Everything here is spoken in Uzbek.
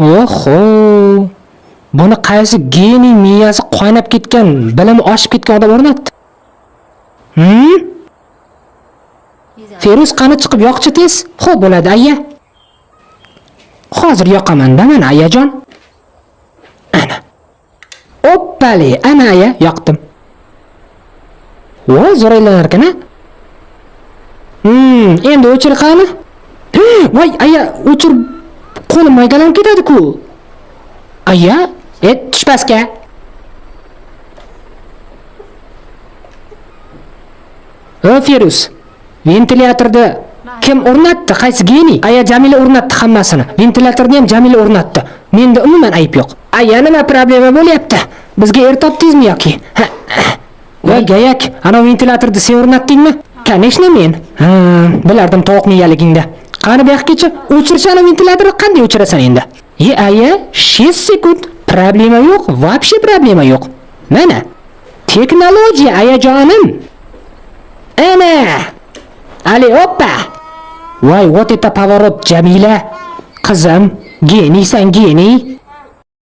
Oho. Buni qaysi geniy miyasi qaynab ketgan, bilimi oshib ketgan odam o'rnatdi? Feruz qani chiqib yoqchi tez? Xo'p bo'ladi, aya. Hozir yoqaman-da mana ayajon. Ana. Oppali, ana aya, yoqdim. Voy, zo'raylanar ekan-a? Endi o'chir qani? Voy, aya, o'chir. Qo'lim maydalanib ketadi-ku. Aya, tush pastga. Feruz, ventilyatorni kim o'rnatdi? Qaysi geniy? Aya Jamila o'rnatdi hammasini. Ventilyatorni ham Jamila o'rnatdi. Menda umuman ayb yo'q. Aya, nima problema bo'lyapti? Bizga topdingizmi yoki? Voy gayak, ana ventilyatorni sen o'rnatdingmi? Конечно men. Bilardim tovuqning yaligingda. Qani bu yoqgacha o'chirishani ventilyatorni qanday o'chirasan endi? Aya, 6 sekund. Problema yo'q, вообще problema yo'q. Mana. Texnologiya ayajonim. Ana! Ali, oppa! Voy, вот это поворот, Jamila. Qizim, geniysan, geniy.